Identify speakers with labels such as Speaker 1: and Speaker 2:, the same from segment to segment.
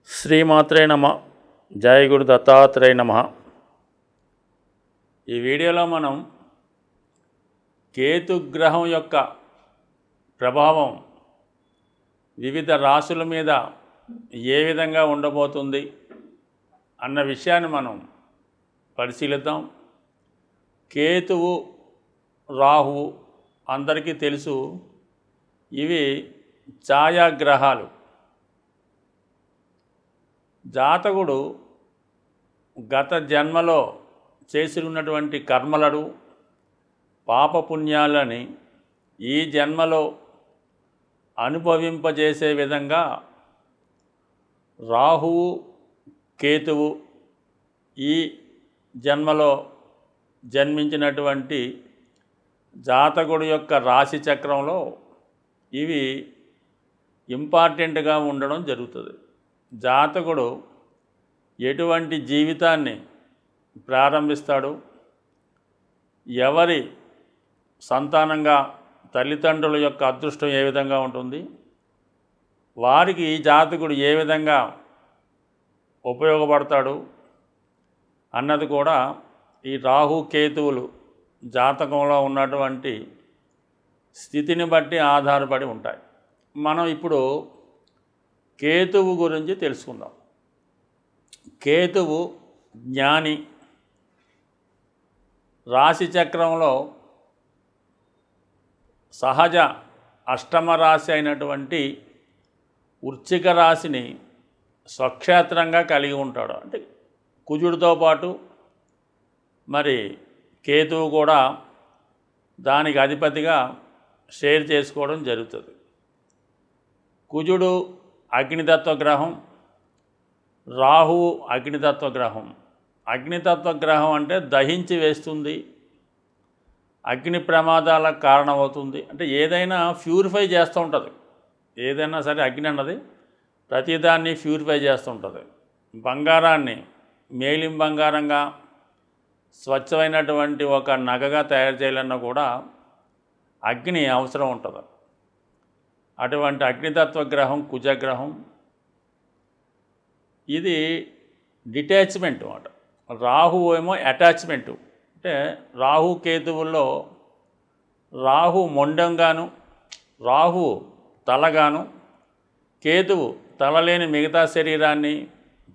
Speaker 1: శ్రీమాత్రే నమ. జయ గురు దత్తాత్రేయ నమ. ఈ వీడియోలో మనం కేతుగ్రహం యొక్క ప్రభావం వివిధ రాశుల మీద ఏ విధంగా ఉండబోతుంది అన్న విషయాన్ని మనం పరిశీలిద్దాం. కేతువు, రాహువు అందరికీ తెలుసు. ఇవి ఛాయాగ్రహాలు. జాతకుడు గత జన్మలో చేసినటువంటి కర్మలను, పాపపుణ్యాలని ఈ జన్మలో అనుభవింపజేసే విధంగా రాహువు, కేతువు ఈ జన్మలో జన్మించినటువంటి జాతకుడు యొక్క రాశి చక్రంలో ఇవి ఇంపార్టెంట్గా ఉండడం జరుగుతుంది. జాతకుడు ఎటువంటి జీవితాన్ని ప్రారంభిస్తాడు, ఎవరి సంతానంగా తల్లిదండ్రుల యొక్క అదృష్టం ఏ విధంగా ఉంటుంది, వారికి జాతకుడు ఏ విధంగా ఉపయోగపడతాడు అన్నది కూడా ఈ రాహు కేతువులు జాతకంలో ఉన్నటువంటి స్థితిని బట్టి ఆధారపడి ఉంటాయి. మనం ఇప్పుడు కేతువు గురించి తెలుసుకుందాం. కేతువు జ్ఞాని. రాశి చక్రంలో సహజ అష్టమ రాశి అయినటువంటి వృశ్చిక రాశిని స్వక్షేత్రంగా కలిగి ఉంటాడు. అంటే కుజుడితో పాటు మరి కేతువు కూడా దానికి అధిపతిగా షేర్ చేసుకోవడం జరుగుతుంది. కుజుడు అగ్నితత్వ గ్రహం, రాహువు అగ్నితత్వ గ్రహం. అగ్నితత్వ గ్రహం అంటే దహించి వేస్తుంది, అగ్ని ప్రమాదాలకు కారణమవుతుంది. అంటే ఏదైనా ప్యూరిఫై చేస్తూ ఉంటుంది. ఏదైనా సరే అగ్ని అన్నది ప్రతిదాన్ని ప్యూరిఫై చేస్తూ ఉంటుంది. బంగారాన్ని మేలిం బంగారంగా స్వచ్ఛమైనటువంటి ఒక నగగా తయారు చేయాలన్నా కూడా అగ్ని అవసరం ఉంటుంది. అటువంటి అగ్నితత్వ గ్రహం కుజగ్రహం. ఇది డిటాచ్మెంట్ అన్నమాట. రాహువు ఏమో అటాచ్మెంటు. అంటే రాహు కేతువుల్లో రాహు మొండంగాను, రాహు తలగాను, కేతువు తలలేని మిగతా శరీరాన్ని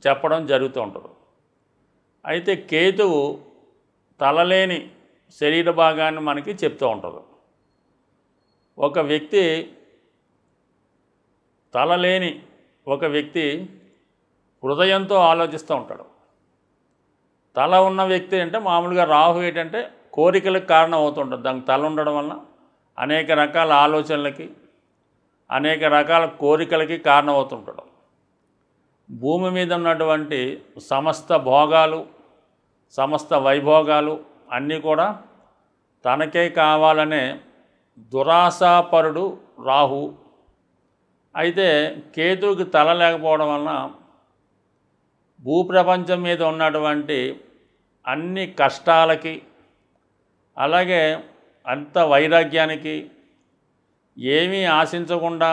Speaker 1: చెప్పడం జరుగుతూ ఉంటుంది. అయితే కేతువు తలలేని శరీర భాగాన్ని మనకి చెప్తూ ఉంటుంది. ఒక వ్యక్తి తలలేని ఒక వ్యక్తి హృదయంతో ఆలోచిస్తూ ఉంటాడు. తల ఉన్న వ్యక్తి అంటే మామూలుగా రాహు ఏంటంటే కోరికలకు కారణం అవుతుంటుంది. దానికి తల ఉండడం వలన అనేక రకాల ఆలోచనలకి, అనేక రకాల కోరికలకి కారణం అవుతుంటాడు. భూమి మీద ఉన్నటువంటి సమస్త భోగాలు, సమస్త వైభోగాలు అన్నీ కూడా తనకే కావాలనే దురాశాపరుడు రాహు. అయితే కేతువుకి తల లేకపోవడం వలన భూప్రపంచం మీద ఉన్నటువంటి అన్ని కష్టాలకి, అలాగే అంత వైరాగ్యానికి, ఏమీ ఆశించకుండా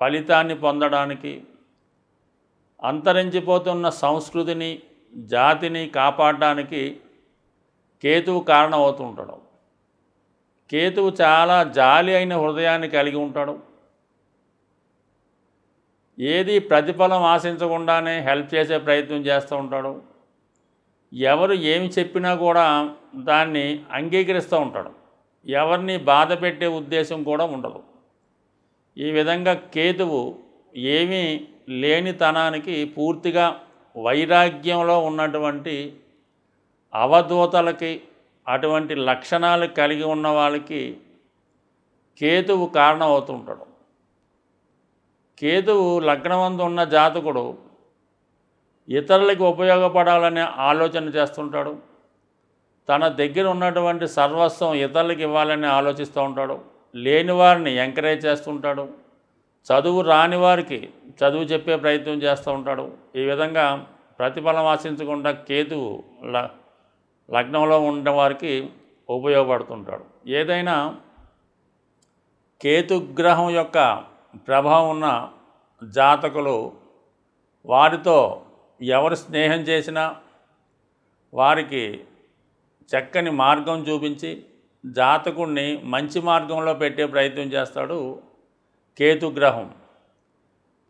Speaker 1: ఫలితాన్ని పొందడానికి, అంతరించిపోతున్న సంస్కృతిని, జాతిని కాపాడడానికి కేతువు కారణం అవుతుంటాడు. కేతువు చాలా జాలి అయిన హృదయాన్ని కలిగి ఉంటాడు. ఏది ప్రతిఫలం ఆశించకుండానే హెల్ప్ చేసే ప్రయత్నం చేస్తూ ఉంటాడు. ఎవరు ఏమి చెప్పినా కూడా దాన్ని అంగీకరిస్తూ ఉంటాడు. ఎవరిని బాధ పెట్టే ఉద్దేశం కూడా ఉండదు. ఈ విధంగా కేతువు ఏమీ లేనితనానికి పూర్తిగా వైరాగ్యంలో ఉన్నటువంటి అవధూతలకి, అటువంటి లక్షణాలు కలిగి ఉన్న వాళ్ళకి కేతువు కారణం అవుతుంటాడు. కేతువు లగ్నమందు ఉన్న జాతకుడు ఇతరులకి ఉపయోగపడాలనే ఆలోచన చేస్తుంటాడు. తన దగ్గర ఉన్నటువంటి సర్వస్వం ఇతరులకు ఇవ్వాలని ఆలోచిస్తూ ఉంటాడు. లేని వారిని ఎంకరేజ్ చేస్తుంటాడు. చదువు రాని వారికి చదువు చెప్పే ప్రయత్నం చేస్తూ ఉంటాడు. ఈ విధంగా ప్రతిఫలం ఆశించకుండా కేతువు లగ్నంలో ఉన్నవారికి ఉపయోగపడుతుంటాడు. ఏదైనా కేతుగ్రహం యొక్క ప్రభావం ఉన్న జాతకులు వారితో ఎవరు స్నేహం చేసినా వారికి చక్కని మార్గం చూపించి జాతకుడిని మంచి మార్గంలో పెట్టే ప్రయత్నం చేస్తాడు కేతుగ్రహం.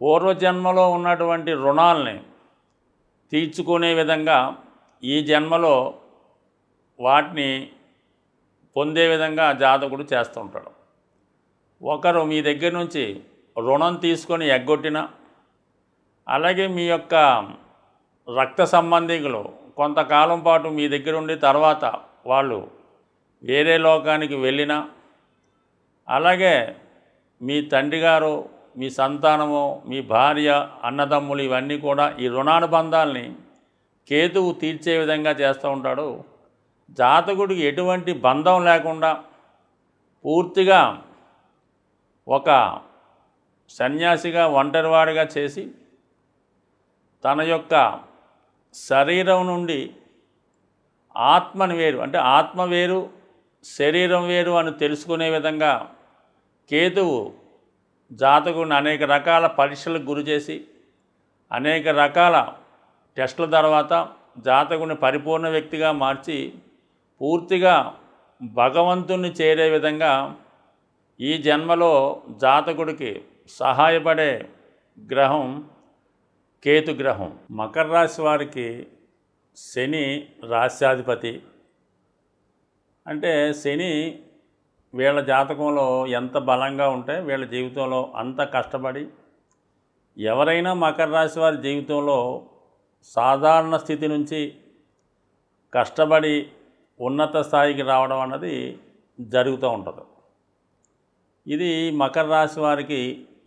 Speaker 1: పూర్వజన్మలో ఉన్నటువంటి రుణాలని తీర్చుకునే విధంగా ఈ జన్మలో వాటిని పొందే విధంగా జాతకుడు చేస్తూ ఉంటాడు. ఒకరు మీ దగ్గర నుంచి రుణం తీసుకొని ఎగ్గొట్టినా, అలాగే మీ యొక్క రక్త సంబంధికులు కొంతకాలం పాటు మీ దగ్గర ఉండి తర్వాత వాళ్ళు వేరే లోకానికి వెళ్ళినా, అలాగే మీ తండ్రి గారు, మీ సంతానము, మీ భార్య, అన్నదమ్ములు ఇవన్నీ కూడా ఈ రుణానుబంధాలని కేతువు తీర్చే విధంగా చేస్తూ ఉంటాడు. జాతకుడికి ఎటువంటి బంధం లేకుండా పూర్తిగా ఒక సన్యాసిగా ఒంటరివాడిగా చేసి తన యొక్క శరీరం నుండి ఆత్మని వేరు, అంటే ఆత్మ వేరు శరీరం వేరు అని తెలుసుకునే విధంగా కేతువు జాతకుడిని అనేక రకాల పరీక్షలకు గురి చేసి అనేక రకాల టెస్టుల తర్వాత జాతకుడిని పరిపూర్ణ వ్యక్తిగా మార్చి పూర్తిగా భగవంతుణ్ణి చేరే విధంగా ఈ జన్మలో జాతకుడికి సహాయపడే గ్రహం కేతుగ్రహం. మకర రాశి వారికి శని రాశ్యాధిపతి. అంటే శని వీళ్ళ జాతకంలో ఎంత బలంగా ఉంటే వీళ్ళ జీవితంలో అంత కష్టపడి, ఎవరైనా మకర రాశి వారి జీవితంలో సాధారణ స్థితి నుంచి కష్టపడి ఉన్నత స్థాయికి రావడం అన్నది జరుగుతూ ఉంటుంది. ఇది మకర రాశి వారికి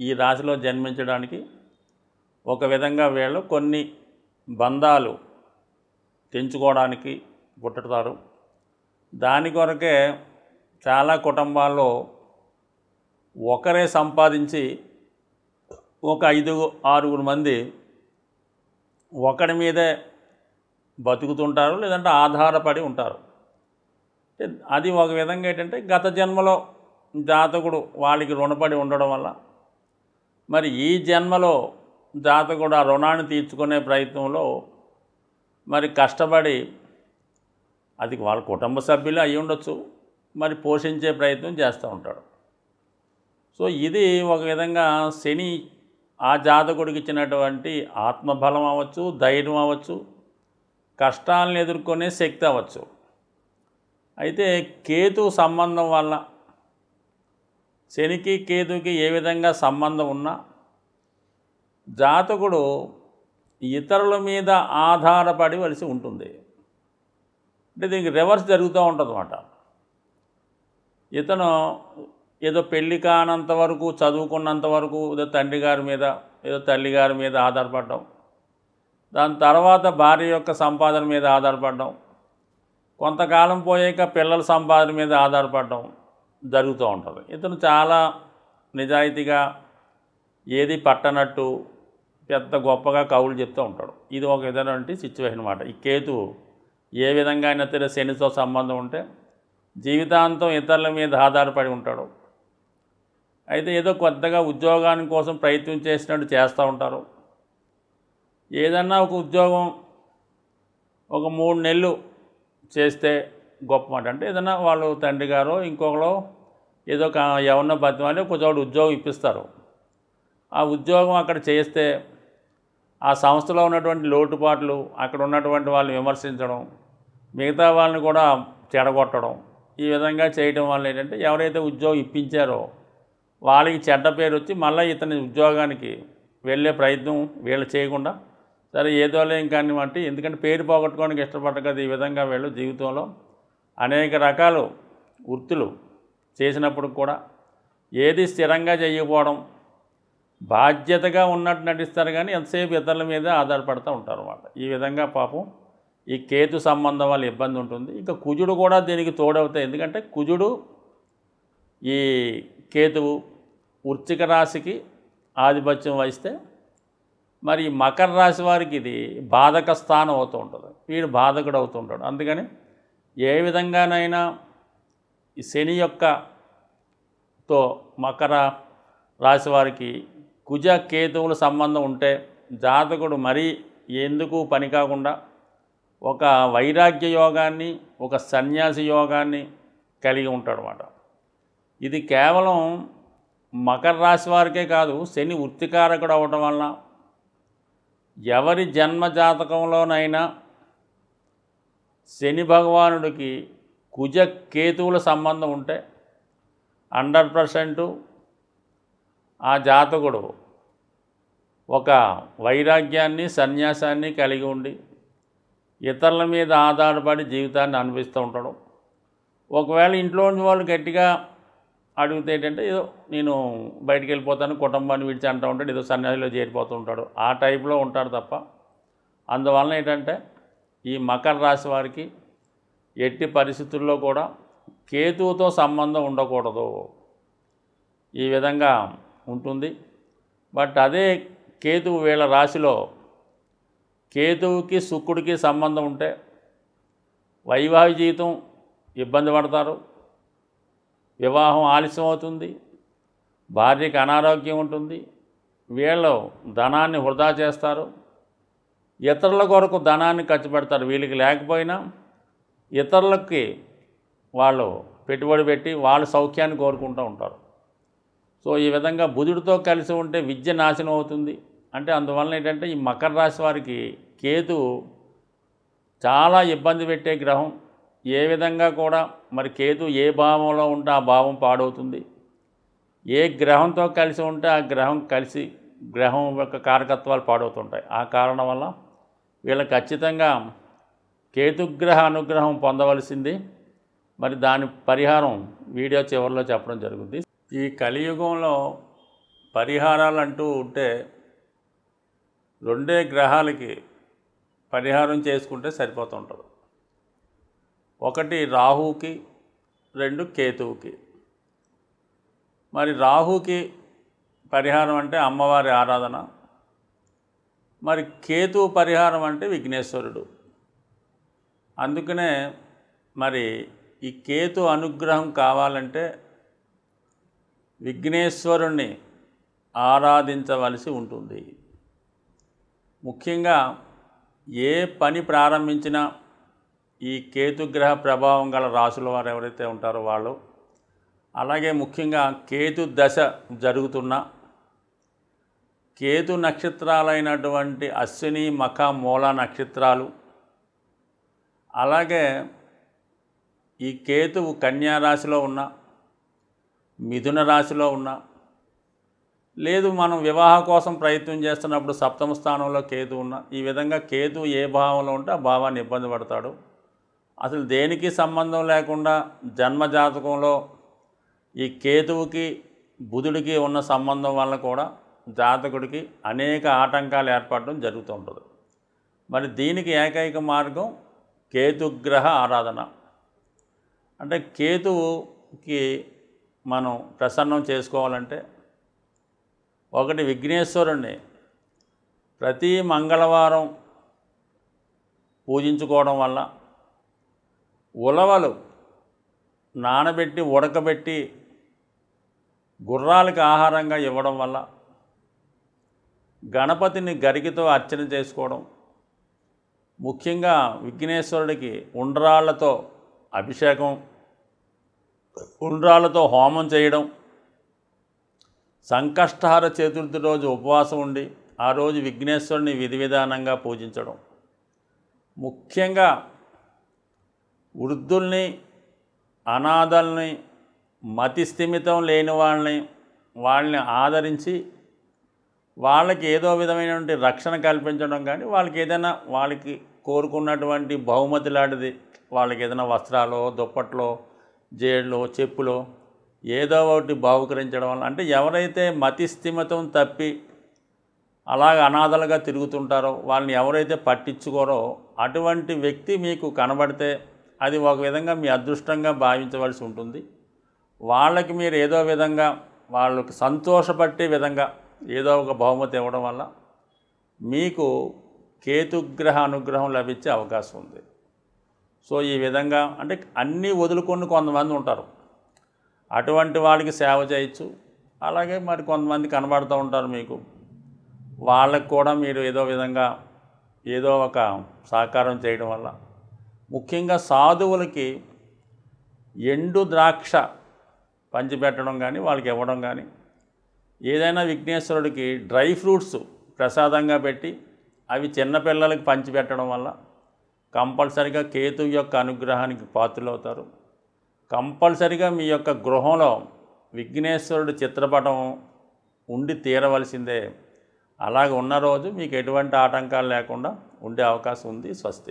Speaker 1: ఈ రాశిలో జన్మించడానికి ఒక విధంగా వీళ్ళు కొన్ని బంధాలు తెంచుకోవడానికి పుట్టుతారు. దాని కొరకే చాలా కుటుంబాల్లో ఒకరే సంపాదించి ఒక 5-6 మంది ఒకడి మీదే బతుకుతుంటారు, లేదంటే ఆధారపడి ఉంటారు. అది ఒక విధంగా ఏంటంటే గత జన్మలో జాతకుడు వాళ్ళకి రుణపడి ఉండడం వల్ల మరి ఈ జన్మలో జాతకుడు ఆ రుణాన్ని తీర్చుకునే ప్రయత్నంలో మరి కష్టపడి, అది వాళ్ళ కుటుంబ సభ్యులు అయి ఉండొచ్చు, మరి పోషించే ప్రయత్నం చేస్తూ ఉంటాడు. సో ఇది ఒక విధంగా శని ఆ జాతకుడికి ఇచ్చినటువంటి ఆత్మబలం అవ్వచ్చు, ధైర్యం అవ్వచ్చు, కష్టాలను ఎదుర్కొనే శక్తి అవ్వచ్చు. అయితే కేతు సంబంధం వల్ల శనికి కేతుకి ఏ విధంగా సంబంధం ఉన్నా జాతకుడు ఇతరుల మీద ఆధారపడవలసి ఉంటుంది. అంటే దీనికి రివర్స్ జరుగుతూ ఉంటుంది అన్నమాట. ఇతను ఏదో పెళ్లి కానంత వరకు, చదువుకున్నంత వరకు ఏదో తండ్రి గారి మీద, ఏదో తల్లి గారి మీద ఆధారపడడం, దాని తర్వాత భార్య యొక్క సంపాదన మీద ఆధారపడడం, కొంతకాలం పోయాక పిల్లల సంపాదన మీద ఆధారపడడం జరుగుతూ ఉంటుంది. ఇతను చాలా నిజాయితీగా ఏది పట్టనట్టు పెద్ద గొప్పగా కవులు చెప్తూ ఉంటాడు. ఇది ఒక విధమైనటువంటి సిచ్యువేషన్ అన్నమాట. ఈ కేతు ఏ విధంగా అయినా సరే శనితో సంబంధం ఉంటే జీవితాంతం ఇతరుల మీద ఆధారపడి ఉంటాడు. అయితే ఏదో కొత్తగా ఉద్యోగాని కోసం ప్రయత్నం చేసినట్టు చేస్తూ ఉంటారు. ఏదన్నా ఒక ఉద్యోగం ఒక 3 నెలలు చేస్తే గొప్ప మాట. అంటే ఏదన్నా వాళ్ళు తండ్రి గారో ఇంకొకరు ఏదో ఎవరినో బతిమాలి ఒక చోట ఉద్యోగం ఇప్పిస్తారు. ఆ ఉద్యోగం అక్కడ చేస్తే ఆ సంస్థలో ఉన్నటువంటి లోటుపాట్లు, అక్కడ ఉన్నటువంటి వాళ్ళని విమర్శించడం, మిగతా వాళ్ళని కూడా చెడగొట్టడం, ఈ విధంగా చేయడం వల్ల ఏంటంటే ఎవరైతే ఉద్యోగం ఇప్పించారో వాళ్ళకి చెడ్డ పేరు వచ్చి మళ్ళీ ఇతని ఉద్యోగానికి వెళ్ళే ప్రయత్నం వీళ్ళు చేయకుండా, సరే ఏదోలే ఇంకాని వంటి, ఎందుకంటే పేరు పోగొట్టుకోవడానికి ఇష్టపడ్డ కదా. ఈ విధంగా వీళ్ళు జీవితంలో అనేక రకాల వృత్తులు చేసినప్పుడు కూడా ఏది స్థిరంగా చేయకపోవడం, బాధ్యతగా ఉన్నట్టు నటిస్తారు కానీ ఎంతసేపు ఇతరుల మీద ఆధారపడుతూ ఉంటారు అన్నమాట. ఈ విధంగా పాపం ఈ కేతు సంబంధం వల్ల ఇబ్బంది ఉంటుంది. ఇంకా కుజుడు కూడా దీనికి తోడవుతాయి. ఎందుకంటే కుజుడు ఈ కేతువు వృశ్చిక రాశికి ఆధిపత్యం వహిస్తే మరి మకర రాశి వారికి ఇది బాధక స్థానం అవుతూ ఉంటుంది. వీడు బాధకుడు అవుతూ ఉంటాడు. అందుకని ఏ విధంగానైనా ఈ శని తో మకర రాశి వారికి కుజ కేతువుల సంబంధం ఉంటే జాతకుడు మరీ ఎందుకు పని కాకుండా ఒక వైరాగ్య యోగాన్ని, ఒక సన్యాసి యోగాన్ని కలిగి ఉంటాడనమాట. ఇది కేవలం మకర రాశి వారికే కాదు, శని వృత్తికారకుడు అవ్వటం వలన ఎవరి జన్మ జాతకంలోనైనా శని భగవానుడికి కుజ కేతువుల సంబంధం ఉంటే 100% ఆ జాతకుడు ఒక వైరాగ్యాన్ని, సన్యాసాన్ని కలిగి ఉండి ఇతరుల మీద ఆధారపడి జీవితాన్ని అనుభవిస్తూ ఉంటాడు. ఒకవేళ ఇంట్లోని వాళ్ళు గట్టిగా అడిగితే ఏంటంటే ఏదో నేను బయటికి వెళ్ళిపోతాను, కుటుంబాన్ని విడిచి అంటూ ఉంటాడు, ఏదో సన్యాసిలో చేరిపోతూ ఉంటాడు, ఆ టైప్లో ఉంటాడు తప్ప. అందువలన ఏంటంటే ఈ మకర రాశి వారికి ఎట్టి పరిస్థితుల్లో కూడా కేతువుతో సంబంధం ఉండకూడదు. ఈ విధంగా ఉంటుంది. బట్ అదే కేతువు వీళ్ళ రాశిలో కేతువుకి శుక్రుడికి సంబంధం ఉంటే వైవాహిక జీవితం ఇబ్బంది పడతారు, వివాహం ఆలస్యం అవుతుంది, భార్యకి అనారోగ్యం ఉంటుంది, వీళ్ళు ధనాన్ని వృధా చేస్తారు, ఇతరుల కొరకు ధనాన్ని ఖర్చు పెడతారు. వీళ్ళకి లేకపోయినా ఇతరులకి వాళ్ళు పెట్టుబడి పెట్టి వాళ్ళ సౌఖ్యాన్ని కోరుకుంటూ ఉంటారు. సో ఈ విధంగా బుధుడితో కలిసి ఉంటే విద్య నాశనం అవుతుంది. అంటే అందువలన ఏంటంటే ఈ మకర రాశి వారికి కేతువు చాలా ఇబ్బంది పెట్టే గ్రహం. ఏ విధంగా కూడా మరి కేతు ఏ భావంలో ఉంటే ఆ భావం పాడవుతుంది, ఏ గ్రహంతో కలిసి ఉంటే ఆ గ్రహం యొక్క కారకత్వాలు పాడవుతుంటాయి. ఆ కారణం వల్ల వీళ్ళకి ఖచ్చితంగా కేతుగ్రహ అనుగ్రహం పొందవలసింది. మరి దాని పరిహారం వీడియో చివరిలో చెప్పడం జరుగుతుంది. ఈ కలియుగంలో పరిహారాలు అంటూ ఉంటే 2 గ్రహాలకి పరిహారం చేసుకుంటే సరిపోతుంటుంది. ఒకటి రాహుకి, 2 కేతువుకి. మరి రాహుకి పరిహారం అంటే అమ్మవారి ఆరాధన, మరి కేతువు పరిహారం అంటే విఘ్నేశ్వరుడు. అందుకనే మరి ఈ కేతు అనుగ్రహం కావాలంటే విఘ్నేశ్వరుణ్ణి ఆరాధించవలసి ఉంటుంది. ముఖ్యంగా ఏ పని ప్రారంభించినా ఈ కేతుగ్రహ ప్రభావం గల రాసుల వారు ఎవరైతే ఉంటారో వాళ్ళు, అలాగే ముఖ్యంగా కేతు దశ జరుగుతున్న కేతు నక్షత్రాలైనటువంటి అశ్విని, మఖ, మూల నక్షత్రాలు, అలాగే ఈ కేతువు కన్యా రాశిలో ఉన్న, మిథున రాశిలో ఉన్న, లేదు మనం వివాహ కోసం ప్రయత్నం చేస్తున్నప్పుడు సప్తమ స్థానంలో కేతు ఉన్న, ఈ విధంగా కేతు ఏ భావంలో ఉంటే ఆ భావాన్ని ఇబ్బంది పడతాడు. అసలు దేనికి సంబంధం లేకుండా జన్మజాతకంలో ఈ కేతువుకి బుధుడికి ఉన్న సంబంధం వల్ల కూడా జాతకుడికి అనేక ఆటంకాలు ఏర్పడడం జరుగుతూ ఉంటుంది. మరి దీనికి ఏకైక మార్గం కేతుగ్రహ ఆరాధన. అంటే కేతువుకి మనం ప్రసన్నం చేసుకోవాలంటే ఒకటి విఘ్నేశ్వరుణ్ణి ప్రతి మంగళవారం పూజించుకోవడం వల్ల, ఉలవలు నానబెట్టి ఉడకబెట్టి గుర్రాలకు ఆహారంగా ఇవ్వడం వల్ల, గణపతిని గరికతో అర్చన చేసుకోవడం, ముఖ్యంగా విఘ్నేశ్వరుడికి ఉండ్రాళ్లతో అభిషేకం, ఉండ్రాళ్లతో హోమం చేయడం, సంకష్టహార చతుర్థి రోజు ఉపవాసం ఉండి ఆ రోజు విఘ్నేశ్వరుని విధి విధానంగా పూజించడం, ముఖ్యంగా వృద్ధుల్ని, అనాథల్ని, మతి స్థిమితం లేని వాళ్ళని ఆదరించి వాళ్ళకి ఏదో విధమైనటువంటి రక్షణ కల్పించడం, కానీ వాళ్ళకి ఏదైనా వాళ్ళకి కోరుకున్నటువంటి బహుమతి లాంటిది, వాళ్ళకి ఏదైనా వస్త్రాలు, దుప్పట్లో, జేళ్ళు, చెప్పులు ఏదో ఒకటి బహుకరించడం వల్ల, అంటే ఎవరైతే మతి స్థిమితం తప్పి అలాగ అనాథలుగా తిరుగుతుంటారో, వాళ్ళని ఎవరైతే పట్టించుకోరో అటువంటి వ్యక్తి మీకు కనబడితే అది ఒక విధంగా మీ అదృష్టంగా భావించవలసి ఉంటుంది. వాళ్ళకి మీరు ఏదో విధంగా వాళ్ళకి సంతోషపట్టే విధంగా ఏదో ఒక బహుమతి ఇవ్వడం వల్ల మీకు కేతుగ్రహ అనుగ్రహం లభించే అవకాశం ఉంది. సో ఈ విధంగా అంటే అన్నీ వదులుకొని కొంతమంది ఉంటారు, అటువంటి వాళ్ళకి సేవ చేయొచ్చు. అలాగే మరి కొంతమంది కనబడుతూ ఉంటారు మీకు, వాళ్ళకు కూడా మీరు ఏదో విధంగా ఏదో ఒక సహకారం చేయడం వల్ల, ముఖ్యంగా సాధువులకి ఎండు ద్రాక్ష పంచిపెట్టడం కానీ వాళ్ళకి ఇవ్వడం కానీ, ఏదైనా విఘ్నేశ్వరుడికి డ్రై ఫ్రూట్స్ ప్రసాదంగా పెట్టి అవి చిన్నపిల్లలకి పంచిపెట్టడం వల్ల కంపల్సరిగా కేతువు యొక్క అనుగ్రహానికి పాత్రులవుతారు. కంపల్సరిగా మీ యొక్క గృహంలో విఘ్నేశ్వరుడి చిత్రపటం ఉండి తీరవలసిందే. అలాగ ఉన్న రోజు మీకు ఎటువంటి ఆటంకాలు లేకుండా ఉండే అవకాశం ఉంది. స్వస్తి.